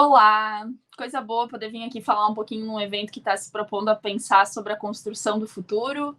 Olá, coisa boa poder vir aqui falar um pouquinho num evento que está se propondo a pensar sobre a construção do futuro.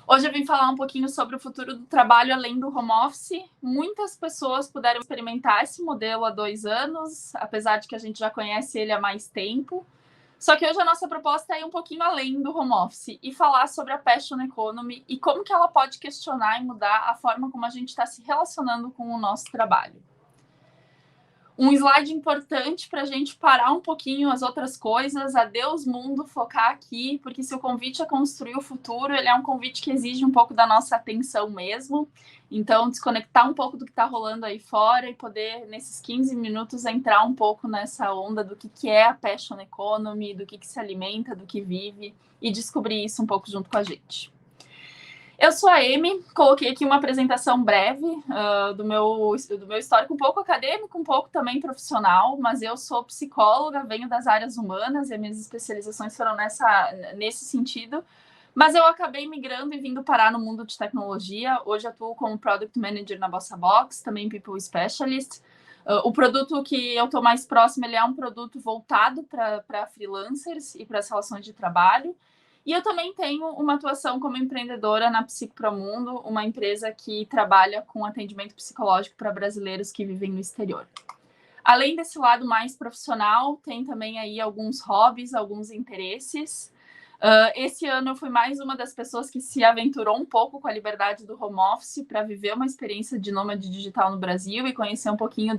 Hoje eu vim falar um pouquinho sobre o futuro do trabalho além do home office. Muitas pessoas puderam experimentar esse modelo há 2 anos, apesar de que a gente já conhece ele há mais tempo. Só que hoje a nossa proposta é ir um pouquinho além do home office e falar sobre a Passion Economy e como que ela pode questionar e mudar a forma como a gente está se relacionando com o nosso trabalho. Um slide importante para a gente parar um pouquinho as outras coisas, adeus mundo, focar aqui, porque se o convite é construir o futuro, ele é um convite que exige um pouco da nossa atenção mesmo. Então, desconectar um pouco do que está rolando aí fora e poder, nesses 15 minutos, entrar um pouco nessa onda do que é a Passion Economy, do que se alimenta, do que vive, e descobrir isso um pouco junto com a gente. Eu sou a Amy, coloquei aqui uma apresentação breve do meu histórico, um pouco acadêmico, um pouco também profissional, mas eu sou psicóloga, venho das áreas humanas e as minhas especializações foram nesse sentido, mas eu acabei migrando e vindo parar no mundo de tecnologia. Hoje atuo como Product Manager na BossaBox, também People Specialist. O produto que eu estou mais próximo, ele é um produto voltado para freelancers e para as relações de trabalho. E eu também tenho uma atuação como empreendedora na Psico Promundo, uma empresa que trabalha com atendimento psicológico para brasileiros que vivem no exterior. Além desse lado mais profissional, tem também aí alguns hobbies, alguns interesses. Esse ano eu fui mais uma das pessoas que se aventurou um pouco com a liberdade do home office para viver uma experiência de nômade digital no Brasil e conhecer um pouquinho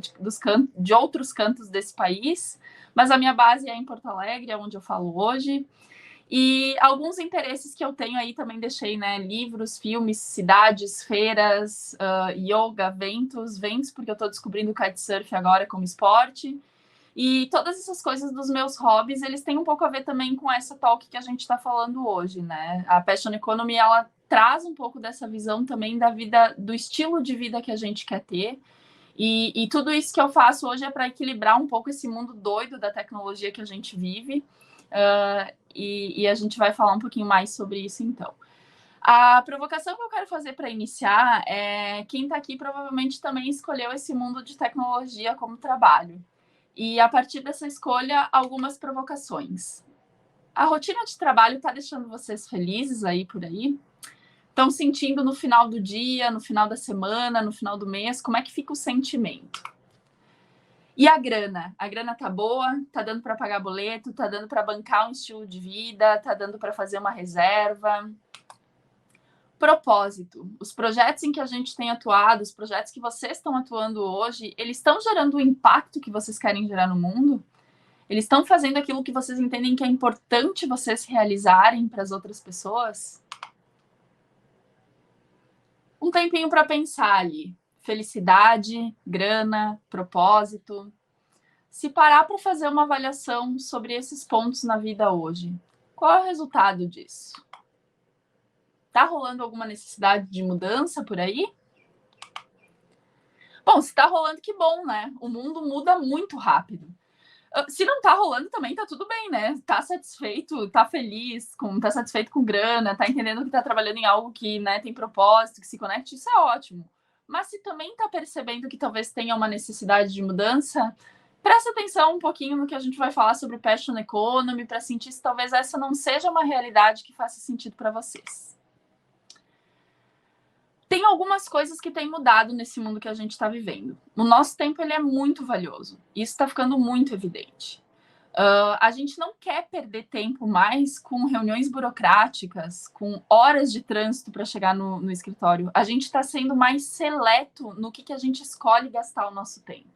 de outros cantos desse país. Mas a minha base é em Porto Alegre, é onde eu falo hoje. E alguns interesses que eu tenho aí também deixei, né? Livros, filmes, cidades, feiras, yoga, ventos, porque eu estou descobrindo o kitesurf agora como esporte. E todas essas coisas dos meus hobbies, eles têm um pouco a ver também com essa talk que a gente está falando hoje, né? A Passion Economy, ela traz um pouco dessa visão também da vida, do estilo de vida que a gente quer ter. E tudo isso que eu faço hoje é para equilibrar um pouco esse mundo doido da tecnologia que a gente vive. E a gente vai falar um pouquinho mais sobre isso, então. A provocação que eu quero fazer para iniciar é quem está aqui provavelmente também escolheu esse mundo de tecnologia como trabalho. E a partir dessa escolha, algumas provocações. A rotina de trabalho está deixando vocês felizes aí por aí? Estão sentindo no final do dia, no final da semana, no final do mês, como é que fica o sentimento? E a grana? A grana tá boa? Tá dando para pagar boleto? Tá dando para bancar um estilo de vida? Tá dando para fazer uma reserva? Propósito. Os projetos em que a gente tem atuado, os projetos que vocês estão atuando hoje, eles estão gerando o impacto que vocês querem gerar no mundo? Eles estão fazendo aquilo que vocês entendem que é importante vocês realizarem para as outras pessoas? Um tempinho para pensar ali. Felicidade, grana, propósito. Se parar para fazer uma avaliação sobre esses pontos na vida hoje, qual é o resultado disso? Tá rolando alguma necessidade de mudança por aí? Bom, se tá rolando, que bom, né? O mundo muda muito rápido. Se não tá rolando, também tá tudo bem, né? Tá satisfeito, tá feliz, tá satisfeito com grana, tá entendendo que tá trabalhando em algo que, né, tem propósito, que se conecte, isso é ótimo. Mas se também tá percebendo que talvez tenha uma necessidade de mudança, presta atenção um pouquinho no que a gente vai falar sobre Passion Economy, para sentir se talvez essa não seja uma realidade que faça sentido para vocês. Tem algumas coisas que têm mudado nesse mundo que a gente está vivendo. O nosso tempo ele é muito valioso. Isso está ficando muito evidente. A gente não quer perder tempo mais com reuniões burocráticas, com horas de trânsito para chegar no escritório. A gente está sendo mais seleto no que a gente escolhe gastar o nosso tempo.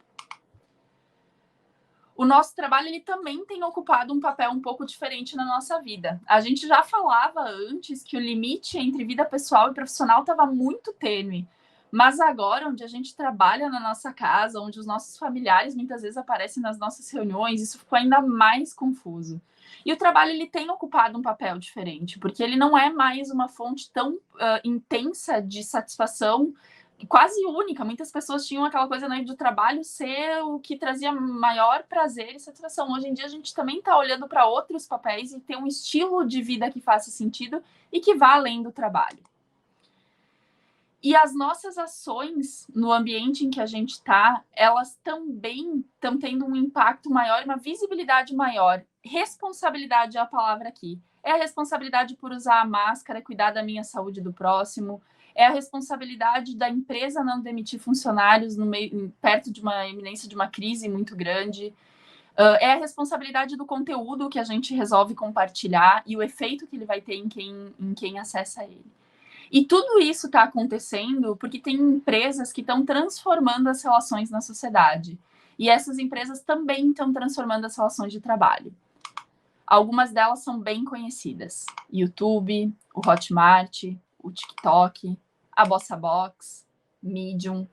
O nosso trabalho ele também tem ocupado um papel um pouco diferente na nossa vida. A gente já falava antes que o limite entre vida pessoal e profissional estava muito tênue, mas agora, onde a gente trabalha na nossa casa, onde os nossos familiares muitas vezes aparecem nas nossas reuniões, isso ficou ainda mais confuso. E o trabalho ele tem ocupado um papel diferente, porque ele não é mais uma fonte tão intensa de satisfação, quase única. Muitas pessoas tinham aquela coisa, né, do trabalho ser o que trazia maior prazer e satisfação. Hoje em dia a gente também está olhando para outros papéis e ter um estilo de vida que faça sentido e que vá além do trabalho. E as nossas ações no ambiente em que a gente está, elas também estão tendo um impacto maior, uma visibilidade maior. Responsabilidade é a palavra aqui. É a responsabilidade por usar a máscara, cuidar da minha saúde do próximo. É a responsabilidade da empresa não demitir funcionários perto de uma iminência de uma crise muito grande. É a responsabilidade do conteúdo que a gente resolve compartilhar e o efeito que ele vai ter em quem acessa ele. E tudo isso está acontecendo porque tem empresas que estão transformando as relações na sociedade. E essas empresas também estão transformando as relações de trabalho. Algumas delas são bem conhecidas. YouTube, o Hotmart, o TikTok, a BossaBox, Medium.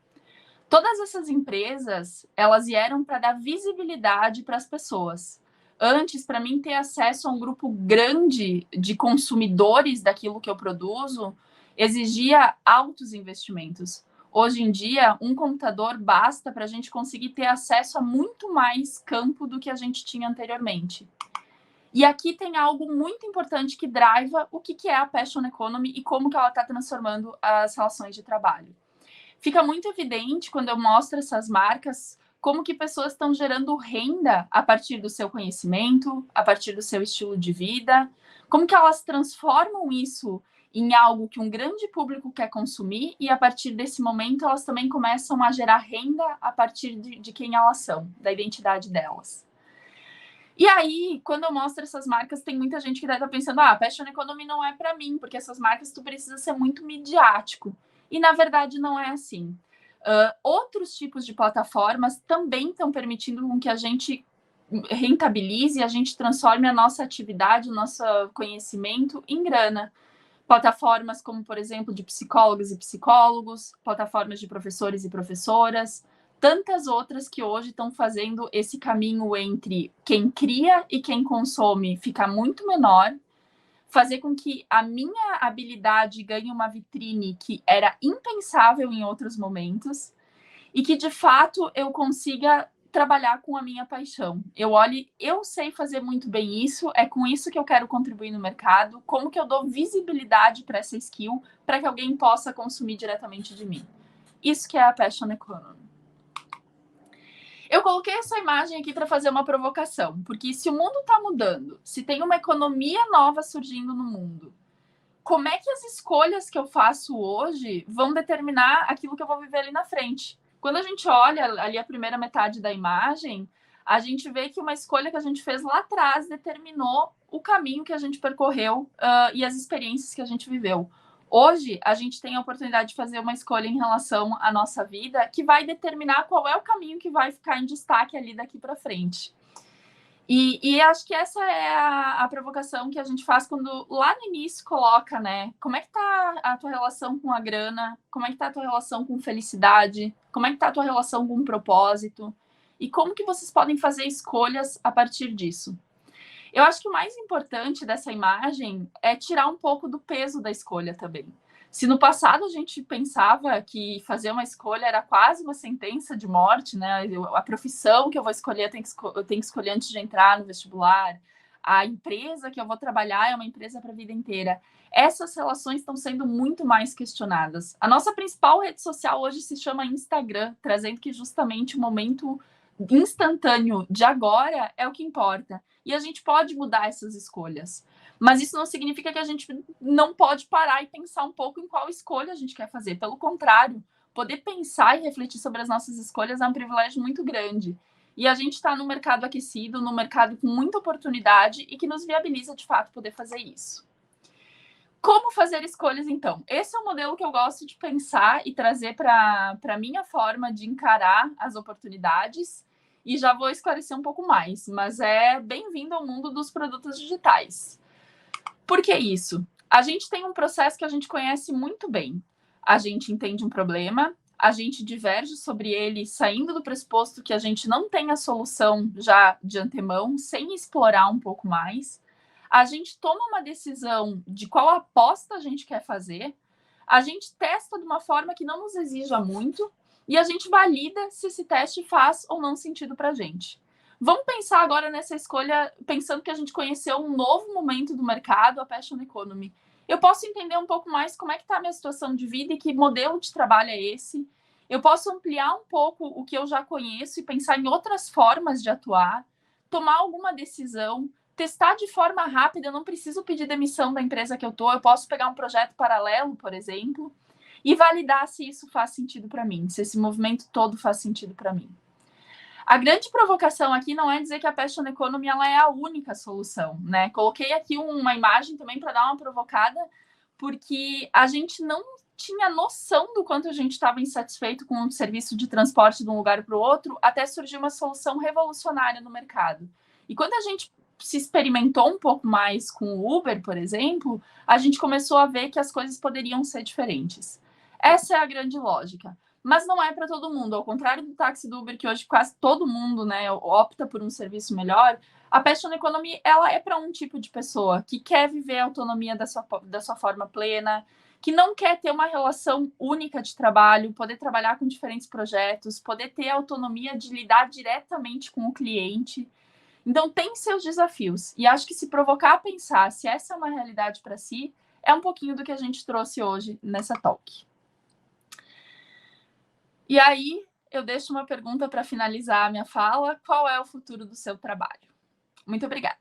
Todas essas empresas, elas vieram para dar visibilidade para as pessoas. Antes, para mim ter acesso a um grupo grande de consumidores daquilo que eu produzo, exigia altos investimentos. Hoje em dia, um computador basta para a gente conseguir ter acesso a muito mais campo do que a gente tinha anteriormente. E aqui tem algo muito importante que driva o que é a Passion Economy e como que ela está transformando as relações de trabalho. Fica muito evidente quando eu mostro essas marcas como que pessoas estão gerando renda a partir do seu conhecimento, a partir do seu estilo de vida, como que elas transformam isso em algo que um grande público quer consumir e a partir desse momento elas também começam a gerar renda a partir de quem elas são, da identidade delas. E aí, quando eu mostro essas marcas, tem muita gente que deve estar pensando, Passion Economy não é para mim, porque essas marcas tu precisa ser muito midiático. E, na verdade, não é assim. Outros tipos de plataformas também estão permitindo com que a gente rentabilize, a gente transforme a nossa atividade, o nosso conhecimento em grana. Plataformas como, por exemplo, de psicólogas e psicólogos, plataformas de professores e professoras, tantas outras que hoje estão fazendo esse caminho entre quem cria e quem consome ficar muito menor, fazer com que a minha habilidade ganhe uma vitrine que era impensável em outros momentos e que, de fato, eu consiga trabalhar com a minha paixão. Eu sei fazer muito bem isso, é com isso que eu quero contribuir no mercado, como que eu dou visibilidade para essa skill, para que alguém possa consumir diretamente de mim. Isso que é a Passion Economy. Eu coloquei essa imagem aqui para fazer uma provocação, porque se o mundo está mudando, se tem uma economia nova surgindo no mundo, como é que as escolhas que eu faço hoje vão determinar aquilo que eu vou viver ali na frente? Quando a gente olha ali a primeira metade da imagem, a gente vê que uma escolha que a gente fez lá atrás determinou o caminho que a gente percorreu e as experiências que a gente viveu. Hoje, a gente tem a oportunidade de fazer uma escolha em relação à nossa vida que vai determinar qual é o caminho que vai ficar em destaque ali daqui para frente. E acho que essa é a provocação que a gente faz quando lá no início coloca, né? Como é que tá a tua relação com a grana? Como é que tá a tua relação com felicidade? Como é que tá a tua relação com o propósito? E como que vocês podem fazer escolhas a partir disso? Eu acho que o mais importante dessa imagem é tirar um pouco do peso da escolha também. Se no passado a gente pensava que fazer uma escolha era quase uma sentença de morte, né? A profissão que eu vou escolher eu tenho que escolher antes de entrar no vestibular, a empresa que eu vou trabalhar é uma empresa para a vida inteira. Essas relações estão sendo muito mais questionadas. A nossa principal rede social hoje se chama Instagram, trazendo que justamente o momento instantâneo de agora é o que importa. E a gente pode mudar essas escolhas. Mas isso não significa que a gente não pode parar e pensar um pouco em qual escolha a gente quer fazer. Pelo contrário, poder pensar e refletir sobre as nossas escolhas é um privilégio muito grande. E a gente está num mercado aquecido, num mercado com muita oportunidade e que nos viabiliza, de fato, poder fazer isso. Como fazer escolhas, então? Esse é o modelo que eu gosto de pensar e trazer para a minha forma de encarar as oportunidades. E já vou esclarecer um pouco mais, mas é bem-vindo ao mundo dos produtos digitais. Por que isso? A gente tem um processo que a gente conhece muito bem. A gente entende um problema, a gente diverge sobre ele, saindo do pressuposto que a gente não tem a solução já de antemão, sem explorar um pouco mais. A gente toma uma decisão de qual aposta a gente quer fazer, a gente testa de uma forma que não nos exija muito e a gente valida se esse teste faz ou não sentido para a gente. Vamos pensar agora nessa escolha, pensando que a gente conheceu um novo momento do mercado, a Passion Economy. Eu posso entender um pouco mais como é que está a minha situação de vida e que modelo de trabalho é esse. Eu posso ampliar um pouco o que eu já conheço e pensar em outras formas de atuar, tomar alguma decisão, testar de forma rápida. Eu não preciso pedir demissão da empresa que eu estou, eu posso pegar um projeto paralelo, por exemplo, e validar se isso faz sentido para mim, se esse movimento todo faz sentido para mim. A grande provocação aqui não é dizer que a Passion Economy ela é a única solução, né? Coloquei aqui uma imagem também para dar uma provocada, porque a gente não tinha noção do quanto a gente estava insatisfeito com o serviço de transporte de um lugar para o outro, até surgir uma solução revolucionária no mercado. E quando a gente se experimentou um pouco mais com o Uber, por exemplo, a gente começou a ver que as coisas poderiam ser diferentes. Essa é a grande lógica. Mas não é para todo mundo. Ao contrário do táxi do Uber, que hoje quase todo mundo, né, opta por um serviço melhor, a Passion Economy ela é para um tipo de pessoa que quer viver a autonomia da sua forma plena, que não quer ter uma relação única de trabalho, poder trabalhar com diferentes projetos, poder ter autonomia de lidar diretamente com o cliente. Então, tem seus desafios. E acho que se provocar a pensar se essa é uma realidade para si, é um pouquinho do que a gente trouxe hoje nessa talk. E aí, eu deixo uma pergunta para finalizar a minha fala: qual é o futuro do seu trabalho? Muito obrigada.